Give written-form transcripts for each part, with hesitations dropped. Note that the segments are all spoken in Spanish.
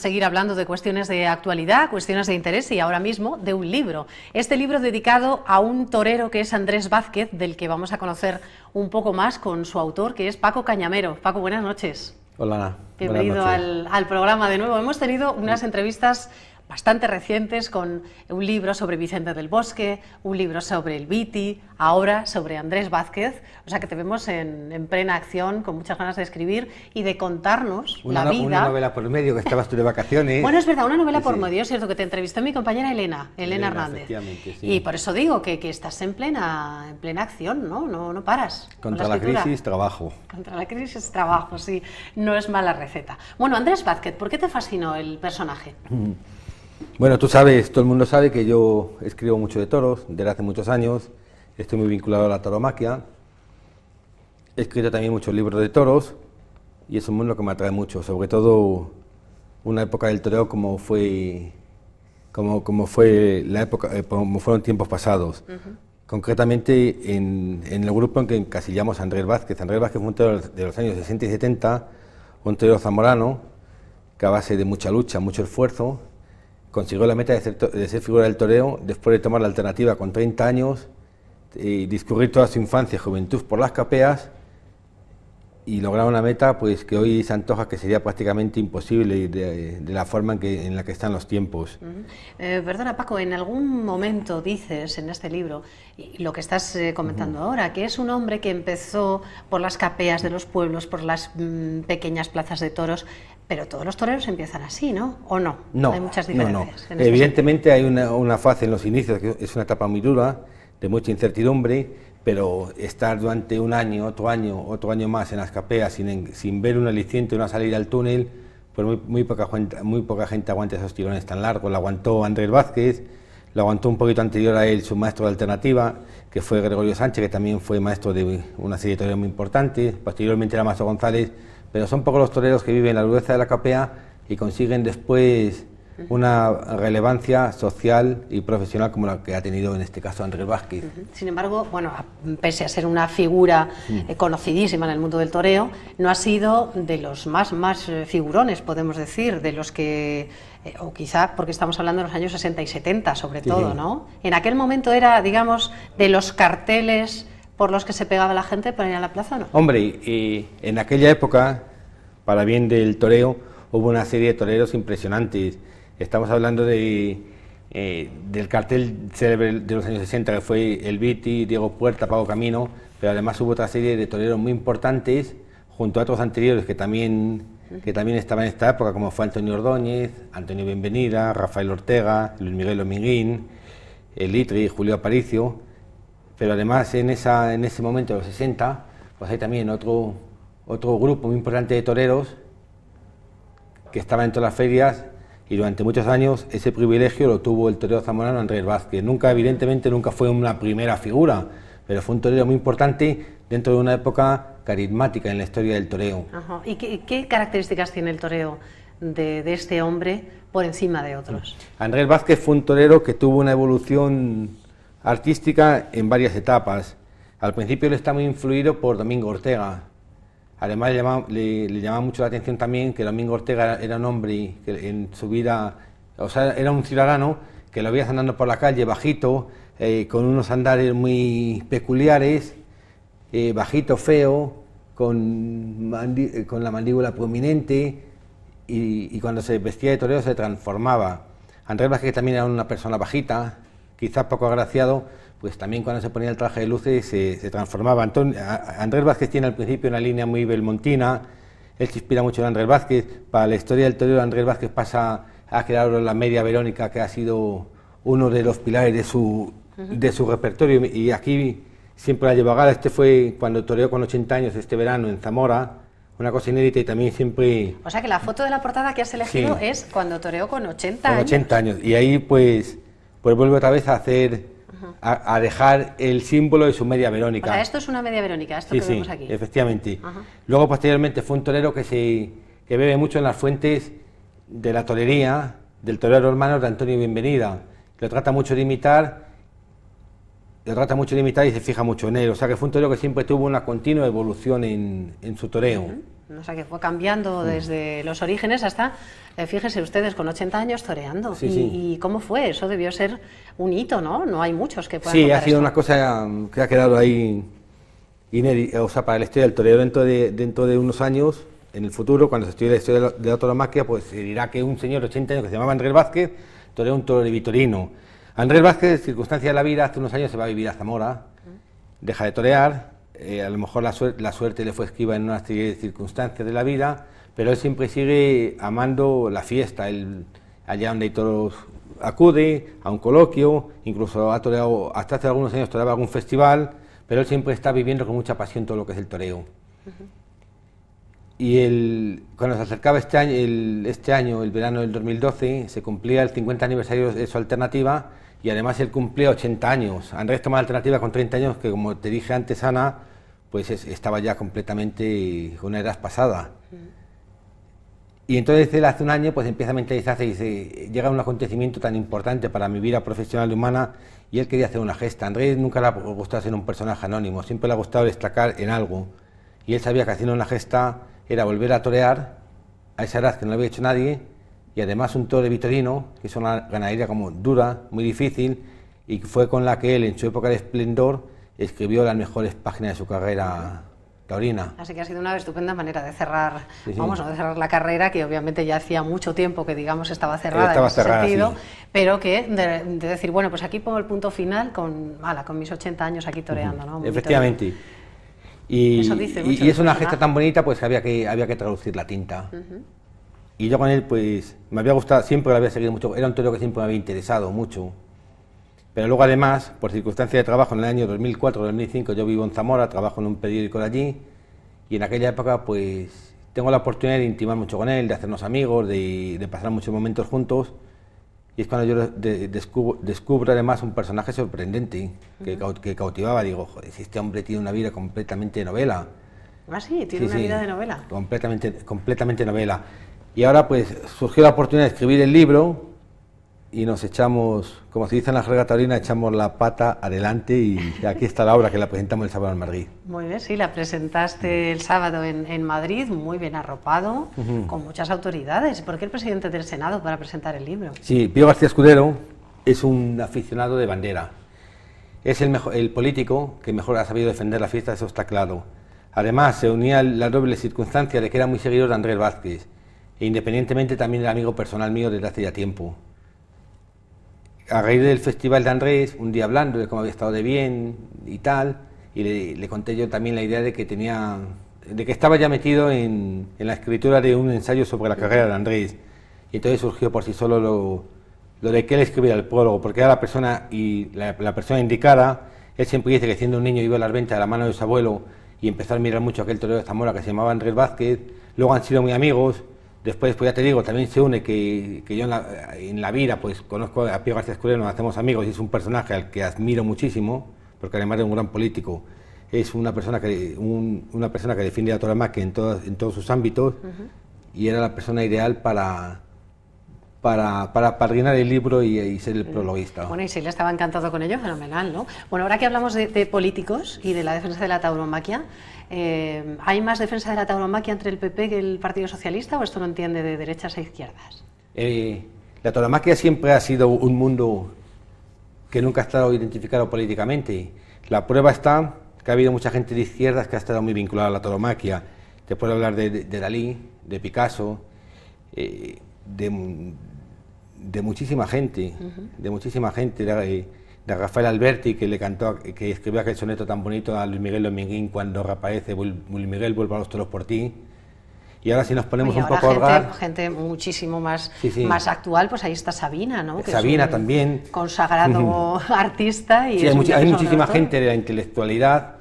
seguir hablando de cuestiones de actualidad, cuestiones de interés y ahora mismo de un libro. Este libro dedicado a un torero que es Andrés Vázquez, del que vamos a conocer un poco más con su autor, que es Paco Cañamero. Paco, buenas noches. Hola, Ana. Bienvenido al programa de nuevo. Hemos tenido unas entrevistas bastante recientes con un libro sobre Vicente del Bosque, un libro sobre el Viti, ahora sobre Andrés Vázquez, o sea que te vemos en plena acción, con muchas ganas de escribir y de contarnos la vida. Una novela por medio, que estabas tú de vacaciones. Bueno, es verdad, una novela por medio, es cierto que te entrevistó mi compañera Elena Hernández. Sí. Y por eso digo que estás en plena acción, ¿no? No paras. Contra la crisis, trabajo. Contra la crisis, trabajo, sí, no es mala receta. Bueno, Andrés Vázquez, ¿por qué te fascinó el personaje? Bueno, tú sabes, todo el mundo sabe que yo escribo mucho de toros, desde hace muchos años, estoy muy vinculado a la tauromaquia, he escrito también muchos libros de toros y es un mundo que me atrae mucho, sobre todo una época del toreo como fue la época, como fueron tiempos pasados. Concretamente en el grupo en que encasillamos a Andrés Vázquez. Andrés Vázquez fue un torero de los años 60 y 70, un torero zamorano que a base de mucha lucha, mucho esfuerzo, consiguió la meta de ser figura del toreo después de tomar la alternativa con 30 años y discurrir toda su infancia y juventud por las capeas y lograr una meta pues que hoy se antoja que sería prácticamente imposible de la forma en la que están los tiempos. Perdona, Paco, en algún momento dices en este libro, y lo que estás comentando ahora, que es un hombre que empezó por las capeas de los pueblos, por las pequeñas plazas de toros, pero todos los toreros empiezan así, ¿no? ¿O no? No, hay muchas diferencias. No. Evidentemente hay una fase en los inicios que es una etapa muy dura, de mucha incertidumbre, pero estar durante un año, otro año más en las capeas sin ver un aliciente, una salida al túnel, pues muy poca gente aguanta esos tirones tan largos. Lo aguantó Andrés Vázquez, lo aguantó un poquito anterior a él su maestro de alternativa, que fue Gregorio Sánchez, que también fue maestro de una serie de toreros muy importantes, posteriormente era Maestro González, pero son pocos los toreros que viven la dureza de la capea y consiguen después una relevancia social y profesional como la que ha tenido en este caso Andrés Vázquez. Sin embargo, bueno, pese a ser una figura conocidísima en el mundo del toreo, no ha sido de los más figurones, podemos decir, de los que, o quizá porque estamos hablando de los años 60 y 70 sobre todo, ¿no? En aquel momento era, digamos, de los carteles por los que se pegaba la gente para ir a la plaza, ¿no? Hombre, y en aquella época, para bien del toreo, hubo una serie de toreros impresionantes. Estamos hablando del cartel célebre de los años 60, que fue el Viti, Diego Puerta, Paco Camino, pero además hubo otra serie de toreros muy importantes, junto a otros anteriores que también estaban en esta época, como fue Antonio Ordóñez, Antonio Bienvenida, Rafael Ortega, Luis Miguel Omiguín, el Litri, Julio Aparicio. Pero además en ese momento de los 60, pues hay también otro grupo muy importante de toreros que estaban en todas las ferias y durante muchos años ese privilegio lo tuvo el torero zamorano Andrés Vázquez. Evidentemente nunca fue una primera figura, pero fue un torero muy importante dentro de una época carismática en la historia del toreo. ¿Y qué características tiene el toreo de este hombre por encima de otros? Andrés Vázquez fue un torero que tuvo una evolución artística en varias etapas. Al principio él está muy influido por Domingo Ortega. Además le llama mucho la atención también que Domingo Ortega era un hombre que en su vida, o sea, era un ciudadano que lo veías andando por la calle bajito, con unos andares muy peculiares, bajito, feo, con la mandíbula prominente y cuando se vestía de torero se transformaba. Andrés Vázquez también era una persona bajita, quizás poco agraciado, pues también cuando se ponía el traje de luces se transformaba. Andrés Vázquez tiene al principio una línea muy belmontina, él se inspira mucho en Andrés Vázquez. Para la historia del torero, Andrés Vázquez pasa a crear la media verónica, que ha sido uno de los pilares de su repertorio, y aquí siempre la lleva a gala. Este fue cuando toreó con 80 años este verano en Zamora, una cosa inédita, y también siempre... O sea que la foto de la portada que has elegido es cuando toreó con 80 años. Con 80 años, y ahí pues vuelve otra vez a hacer... A dejar el símbolo de su media verónica. O sea, esto es una media verónica, esto que vemos aquí. Sí, efectivamente. Luego, posteriormente, fue un torero que bebe mucho en las fuentes de la torería, del torero hermano de Antonio Bienvenida. Lo trata mucho de imitar y se fija mucho en él. O sea, que fue un torero que siempre tuvo una continua evolución en su toreo. O sea, que fue cambiando desde los orígenes hasta, fíjense ustedes, con 80 años toreando. Sí, ¿Y cómo fue? Eso debió ser un hito, ¿no? No hay muchos que puedan Sí, contar ha sido esto. una cosa que ha quedado ahí inédita, o sea, para la historia del toreo dentro de unos años, en el futuro, cuando se estudie la historia de la tauromaquia, pues se dirá que un señor de 80 años que se llamaba Andrés Vázquez toreó un toro de Vitorino. Andrés Vázquez, circunstancia de la vida, hace unos años se va a vivir a Zamora, deja de torear, a lo mejor la suerte le fue esquiva en una serie de circunstancias de la vida, pero él siempre sigue amando la fiesta, él, allá donde hay toros acude a un coloquio, incluso ha toreado, hasta hace algunos años toreaba algún festival, pero él siempre está viviendo con mucha pasión todo lo que es el toreo. Y cuando se acercaba este año, el verano del 2012, se cumplía el 50 aniversario de su alternativa y además él cumplía 80 años. Andrés tomó la alternativa con 30 años, que como te dije antes, Ana, pues estaba ya completamente con una edad pasada. Y entonces él hace un año pues empieza a mentalizarse y dice, llega un acontecimiento tan importante para mi vida profesional y humana, y él quería hacer una gesta. A Andrés nunca le ha gustado ser un personaje anónimo, siempre le ha gustado destacar en algo, y él sabía que haciendo una gesta era volver a torear a esa edad que no le había hecho nadie, y además un toro de Vitorino, que es una ganadería como dura, muy difícil, y fue con la que él en su época de esplendor escribió las mejores páginas de su carrera taurina. Así que ha sido una estupenda manera de cerrar, Sí, sí. vamos, no de cerrar la carrera, que obviamente ya hacía mucho tiempo que, digamos, estaba cerrada Estaba en ese cerrada, sentido, sí. pero que de decir, bueno, pues aquí pongo el punto final con mis 80 años aquí toreando, ¿no? Muy Efectivamente. torero. Y, Eso dice mucho y es del una personaje. gesta tan bonita, pues que había que traducir la tinta. Y yo con él, pues, me había gustado, siempre lo había seguido mucho, era un toro que siempre me había interesado mucho. Pero luego además, por circunstancia de trabajo, en el año 2004-2005, yo vivo en Zamora, trabajo en un periódico de allí, y en aquella época, pues, tengo la oportunidad de intimar mucho con él, de hacernos amigos, de pasar muchos momentos juntos, y es cuando yo descubro además un personaje sorprendente, que cautivaba. Digo, joder, si este hombre tiene una vida completamente de novela. Ah, sí, tiene una vida de novela. Completamente novela. Y ahora pues surgió la oportunidad de escribir el libro y nos echamos, como se dice en la jerga taurina, echamos la pata adelante y aquí está la obra que la presentamos el sábado en Madrid. Muy bien, sí, la presentaste el sábado en Madrid, muy bien arropado, con muchas autoridades. ¿Por qué el presidente del Senado para presentar el libro? Sí, Pío García Escudero es un aficionado de bandera. Es el político que mejor ha sabido defender la fiesta, eso está claro. Además, se unía la doble circunstancia de que era muy seguidor de Andrés Vázquez, e independientemente también era amigo personal mío desde hace ya tiempo. A raíz del festival de Andrés, un día hablando de cómo había estado de bien y tal, y le conté yo también la idea de que estaba ya metido en la escritura de un ensayo sobre la carrera de Andrés, y entonces surgió por sí solo lo de que él escribiera el prólogo, porque era la persona indicada. Él siempre dice que siendo un niño iba a las ventas de la mano de su abuelo y empezó a admirar mucho a aquel torero de Zamora que se llamaba Andrés Vázquez. Luego han sido muy amigos. Después, pues ya te digo, también se une que yo en la vida pues conozco a Pío García Escudero, nos hacemos amigos, y es un personaje al que admiro muchísimo, porque además de un gran político, es una persona que defiende la tauromaquia en todos sus ámbitos, y era la persona ideal para padrinar el libro y ser el prologuista. Bueno, y si él estaba encantado con ello, fenomenal, ¿no? Bueno, ahora que hablamos de políticos y de la defensa de la tauromaquia, ¿hay más defensa de la tauromaquia entre el PP que el Partido Socialista, o esto no entiende de derechas a izquierdas? La tauromaquia siempre ha sido un mundo que nunca ha estado identificado políticamente. La prueba está que ha habido mucha gente de izquierdas que ha estado muy vinculada a la tauromaquia. Te puedo hablar de Dalí, de Picasso, de muchísima gente, de Rafael Alberti, que escribió aquel soneto tan bonito a Luis Miguel Dominguín cuando reaparece: Luis Miguel, vuelvo a los toros por ti. Y ahora si nos ponemos un poco a holgar, gente muchísimo más, sí. más actual, pues ahí está Sabina, ¿no? Que Sabina es también. Consagrado artista. Y sí, hay muchísima gente de la intelectualidad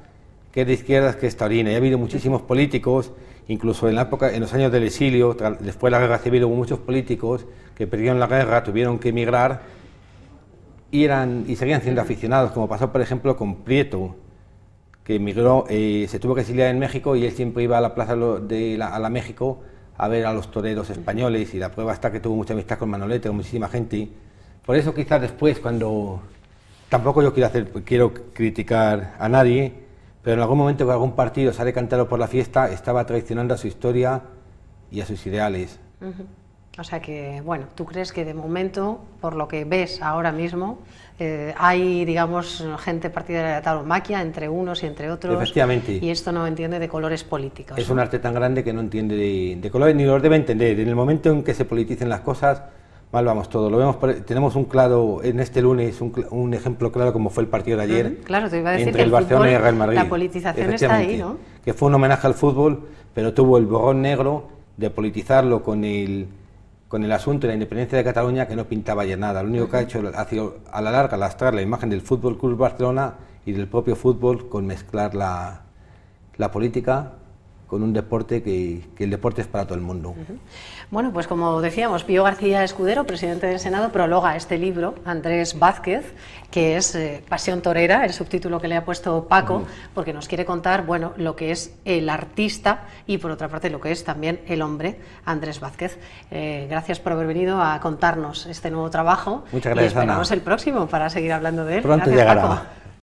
que es de izquierdas, que es taurina. Y ha habido muchísimos políticos, incluso en los años del exilio, después de la guerra civil, hubo muchos políticos que perdieron la guerra, tuvieron que emigrar y seguían siendo aficionados, como pasó por ejemplo con Prieto, que emigró, se tuvo que exiliar en México, y él siempre iba a la plaza a la México a ver a los toreros españoles, y la prueba está que tuvo mucha amistad con Manolete, con muchísima gente. Por eso quizás después, cuando tampoco yo quiero criticar a nadie, pero en algún momento que algún partido sale cantado por la fiesta, estaba traicionando a su historia y a sus ideales. O sea que, bueno, ¿tú crees que de momento, por lo que ves ahora mismo, hay, digamos, gente partidaria de la tauromaquia entre unos y entre otros? Efectivamente. Y esto no entiende de colores políticos. Es un arte tan grande que no entiende de colores ni los debe entender. En el momento en que se politicen las cosas, mal vamos todo. Lo vemos, tenemos un claro, en este lunes, un ejemplo claro como fue el partido de ayer. Claro, te iba a decir entre que el Barcelona y el Real Madrid. La politización está ahí, ¿no? Que fue un homenaje al fútbol, pero tuvo el borrón negro de politizarlo con el asunto de la independencia de Cataluña, que no pintaba ya nada. Lo único que ha hecho ha sido a la larga lastrar la imagen del Fútbol Club Barcelona y del propio fútbol, con mezclar la política con un deporte que el deporte es para todo el mundo. Bueno, pues como decíamos, Pío García Escudero, presidente del Senado, prologa este libro, Andrés Vázquez, que es Pasión Torera, el subtítulo que le ha puesto Paco, porque nos quiere contar, bueno, lo que es el artista y, por otra parte, lo que es también el hombre, Andrés Vázquez. Gracias por haber venido a contarnos este nuevo trabajo. Muchas gracias, y esperamos Ana. el próximo para seguir hablando de él. Pronto Gracias, llegará. Paco.